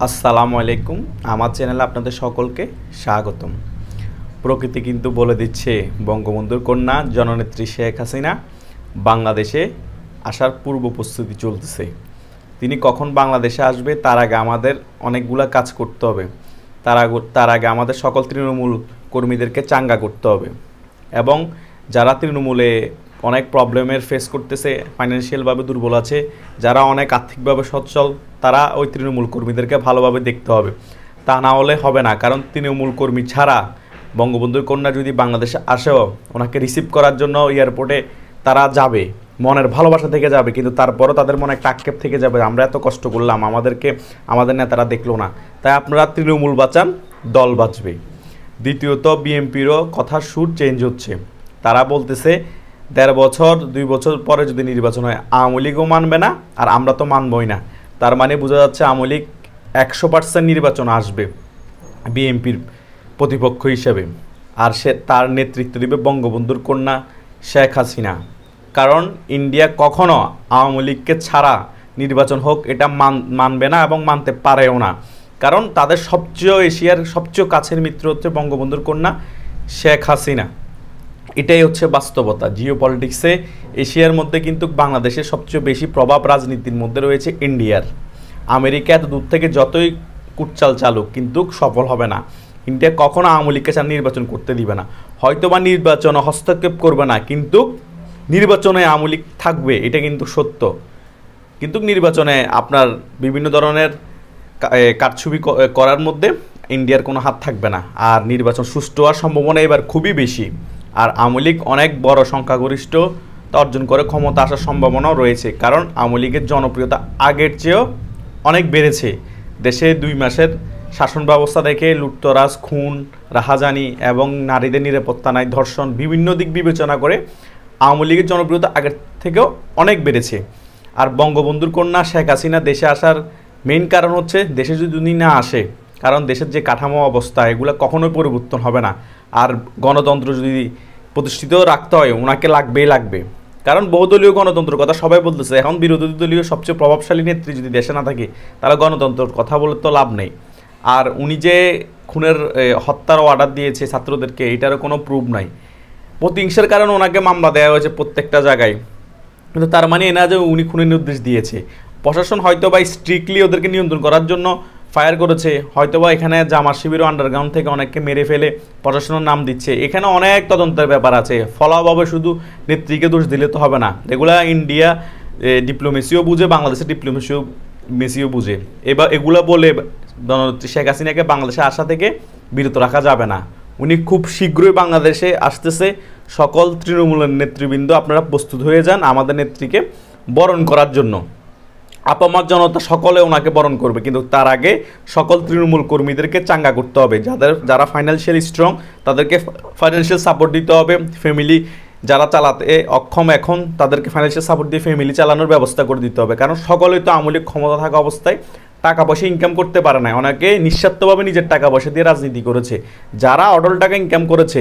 আসসালামু আলাইকুম। আমার চ্যানেলে আপনাদের সকলকে স্বাগতম। প্রকৃতি কিন্তু বলে দিচ্ছে বঙ্গবন্ধুর কন্যা জননেত্রী শেখ হাসিনা বাংলাদেশে আসার পূর্ব প্রস্তুতি চলতেছে। তিনি কখন বাংলাদেশে আসবে তার আগে আমাদের অনেকগুলো কাজ করতে হবে। তার আগে আমাদের সকল তৃণমূল কর্মীদেরকে চাঙ্গা করতে হবে এবং যারা তৃণমূলে অনেক প্রবলেমের ফেস করতেছে, ফাইন্যান্সিয়ালভাবে দুর্বল আছে, যারা অনেক আর্থিকভাবে সচ্ছল, তারা ওই তৃণমূল কর্মীদেরকে ভালোভাবে দেখতে হবে। তা না হলে হবে না, কারণ তৃণমূল কর্মী ছাড়া বঙ্গবন্ধুর কন্যা যদি বাংলাদেশে আসেও ওনাকে রিসিভ করার জন্য এয়ারপোর্টে তারা যাবে, মনের ভালোবাসা থেকে যাবে, কিন্তু তারপরও তাদের মনে একটা আক্ষেপ থেকে যাবে, আমরা এত কষ্ট করলাম, আমাদের নেতারা দেখলো না। তাই আপনারা তৃণমূল বাঁচান, দল বাঁচবে। দ্বিতীয়ত, বিএনপিরও কথার সুর চেঞ্জ হচ্ছে। তারা বলতেছে ১.৫ বছর ২ বছর পরে যদি নির্বাচন হয় আওয়ামী লীগও মানবে না, আর আমরা তো মানবই না। তার মানে বোঝা যাচ্ছে আওয়ামী লীগ ১০০% নির্বাচন আসবে বিএনপির প্রতিপক্ষ হিসেবে, আর তার নেতৃত্ব দিবে বঙ্গবন্ধুর কন্যা শেখ হাসিনা। কারণ ইন্ডিয়া কখনো আওয়ামী লীগকে ছাড়া নির্বাচন হোক এটা মানবে না এবং মানতে পারেও না, কারণ তাদের এশিয়ার সবচেয়ে কাছের মিত্র হচ্ছে বঙ্গবন্ধুর কন্যা শেখ হাসিনা। এটাই হচ্ছে বাস্তবতা। জিও পলিটিক্সে এশিয়ার মধ্যে কিন্তু বাংলাদেশের সবচেয়ে বেশি প্রভাব রাজনীতির মধ্যে রয়েছে ইন্ডিয়ার। আমেরিকা এত দূর থেকে যতই কুটচাল চালুক কিন্তু সফল হবে না। ইন্ডিয়া কখনো আওয়ামী লীগকে নির্বাচন করতে দিবে না, হয়তোবা নির্বাচনে হস্তক্ষেপ করবে না, কিন্তু নির্বাচনে আওয়ামী লীগ থাকবে, এটা কিন্তু সত্য। কিন্তু নির্বাচনে আপনার বিভিন্ন ধরনের কারচুপি করার মধ্যে ইন্ডিয়ার কোনো হাত থাকবে না, আর নির্বাচন সুষ্ঠু হওয়ার সম্ভাবনা এবার খুবই বেশি। আর আওয়ামী লীগ অনেক বড় সংখ্যাগরিষ্ঠ অর্জন করে ক্ষমতা আসার সম্ভাবনাও রয়েছে, কারণ আওয়ামী লীগের জনপ্রিয়তা আগের চেয়েও অনেক বেড়েছে। দেশে ২ মাসের শাসন ব্যবস্থা দেখে লুটতরাজ, খুন, রাহাজানি এবং নারীদের নিরাপত্তা নাই, ধর্ষণ, বিভিন্ন দিক বিবেচনা করে আওয়ামী লীগের জনপ্রিয়তা আগের থেকেও অনেক বেড়েছে। আর বঙ্গবন্ধুর কন্যা শেখ হাসিনা দেশে আসার মেইন কারণ হচ্ছে দেশে যদি না আসে, কারণ দেশের যে কাঠামো অবস্থা এগুলো কখনোই পরিবর্তন হবে না। আর গণতন্ত্র যদি প্রতিষ্ঠিত রাখতে হয় ওনাকে লাগবে, কারণ বহুদলীয় গণতন্ত্রের কথা সবাই বলতেছে, এখন বিরোধী দলীয় সবচেয়ে প্রভাবশালী নেত্রী যদি দেশে না থাকে তাহলে গণতন্ত্রের কথা বলে তো লাভ নেই। আর উনি যে হত্যার অর্ডার দিয়েছে ছাত্রদেরকে, এটারও কোনো প্রুফ নাই। প্রতিহিংসার কারণে ওনাকে মামলা দেওয়া হয়েছে প্রত্যেকটা জায়গায়, কিন্তু তার মানে এ না যে উনি খুনের নির্দেশ দিয়েছে। প্রশাসন হয়তো বা স্ট্রিক্টলি ওদেরকে নিয়ন্ত্রণ করার জন্য ফায়ার করেছে, হয়তোবা এখানে জামাত শিবির আন্ডারগ্রাউন্ড থেকে অনেককে মেরে ফেলে প্রশাসনের নাম দিচ্ছে। এখানে অনেক তদন্তের ব্যাপার আছে, ফলাভাবে শুধু নেত্রীকে দোষ দিলে তো হবে না। এগুলা ইন্ডিয়া ডিপ্লোমেসিও বুঝে, বাংলাদেশের ডিপ্লোমেসিও বুঝে। এগুলা বলে শেখ হাসিনাকে বাংলাদেশে আসা থেকে বিরত রাখা যাবে না। উনি খুব শীঘ্রই বাংলাদেশে আসতেছে। সকল তৃণমূলের নেতৃবৃন্দ আপনারা প্রস্তুত হয়ে যান আমাদের নেত্রীকে বরণ করার জন্য। আপামার জনতা সকলে ওনাকে বরণ করবে, কিন্তু তার আগে সকল তৃণমূল কর্মীদেরকে চাঙ্গা করতে হবে। যারা ফাইন্যান্সিয়ালি স্ট্রং তাদেরকে ফাইন্যান্সিয়াল সাপোর্ট দিতে হবে। ফ্যামিলি যারা চালাতে অক্ষম এখন তাদেরকে ফাইন্যান্সিয়াল সাপোর্ট দিয়ে ফ্যামিলি চালানোর ব্যবস্থা করে দিতে হবে, কারণ সকলেই তো আওয়ামী লীগ ক্ষমতা থাকা অবস্থায় টাকা পয়সা ইনকাম করতে পারে না। অনেকে নিঃস্বার্থভাবে নিজের টাকা পয়সা দিয়ে রাজনীতি করেছে। যারা অডল টাকা ইনকাম করেছে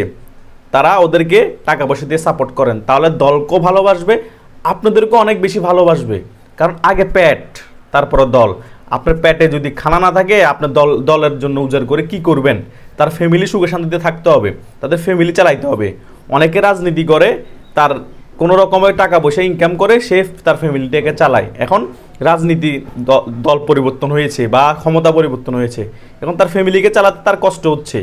তারা ওদেরকে টাকা পয়সা দিয়ে সাপোর্ট করেন, তাহলে দলকেও ভালোবাসবে, আপনাদেরকেও অনেক বেশি ভালোবাসবে। কারণ আগে পেট, তারপরে দল। আপনার পেটে যদি খানা না থাকে আপনার দলের জন্য উজাড় করে কি করবেন? তার ফ্যামিলি সুখে শান্তিতে থাকতে হবে, তাদের ফ্যামিলি চালাইতে হবে। অনেকে রাজনীতি করে, তার কোনো রকমের টাকা পয়সা ইনকাম করে, সে তার ফ্যামিলিটাকে চালায়। এখন রাজনীতি দল পরিবর্তন হয়েছে বা ক্ষমতা পরিবর্তন হয়েছে, এখন তার ফ্যামিলিকে চালাতে তার কষ্ট হচ্ছে,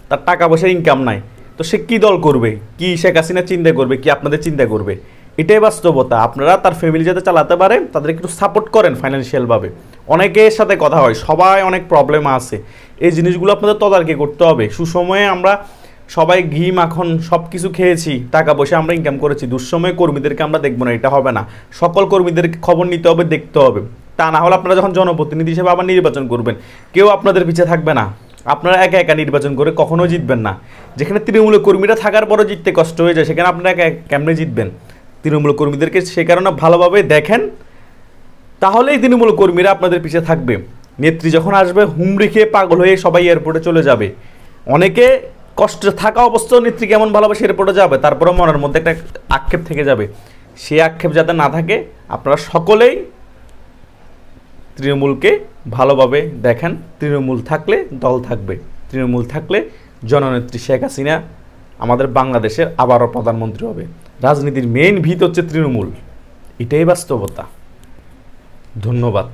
তার টাকা পয়সা ইনকাম নাই, তো সে কী দল করবে? কি শেখ হাসিনা চিন্তা করবে? কি আপনাদের চিন্তা করবে? এটাই বাস্তবতা। আপনারা তার ফ্যামিলি যাতে চালাতে পারে তাদের একটু সাপোর্ট করেন ফাইন্যান্সিয়ালভাবে। অনেকের সাথে কথা হয়, সবাই অনেক প্রবলেম আছে, এই জিনিসগুলো আপনাদের তদারকি করতে হবে। সুসময়ে আমরা সবাই ঘি মাখন সব কিছু খেয়েছি, টাকা পয়সা আমরা ইনকাম করেছি, দুঃসময়ে কর্মীদেরকে আমরা দেখবো না, এটা হবে না। সকল কর্মীদেরকে খবর নিতে হবে, দেখতে হবে। তা না হলে আপনারা যখন জনপ্রতিনিধি হিসেবে আবার নির্বাচন করবেন, কেউ আপনাদের পিছিয়ে থাকবে না। আপনারা একা একা নির্বাচন করে কখনোই জিতবেন না। যেখানে তৃণমূলের কর্মীরা থাকার পরও জিততে কষ্ট হয়ে যায়, সেখানে আপনারা একা কেমনে জিতবেন? তৃণমূল কর্মীদেরকে সে কারণে ভালোভাবে দেখেন, তাহলেই তৃণমূল কর্মীরা আপনাদের পিছিয়ে থাকবে। নেত্রী যখন আসবে হুমড়ি খেয়ে পাগল হয়ে সবাই এয়ারপোর্টে চলে যাবে। অনেকে কষ্ট থাকা অবস্থাও নেত্রী কেমন ভালোবাসে এয়ারপোর্টে যাবে, তারপরে মনের মধ্যে একটা আক্ষেপ থেকে যাবে। সে আক্ষেপ যাতে না থাকে আপনারা সকলেই তৃণমূলকে ভালোভাবে দেখেন। তৃণমূল থাকলে দল থাকবে, তৃণমূল থাকলে জননেত্রী শেখ হাসিনা আমাদের বাংলাদেশের আবারও প্রধানমন্ত্রী হবে। রাজনীতির মেইন ভিত হচ্ছে তৃণমূল, এটাই বাস্তবতা। ধন্যবাদ।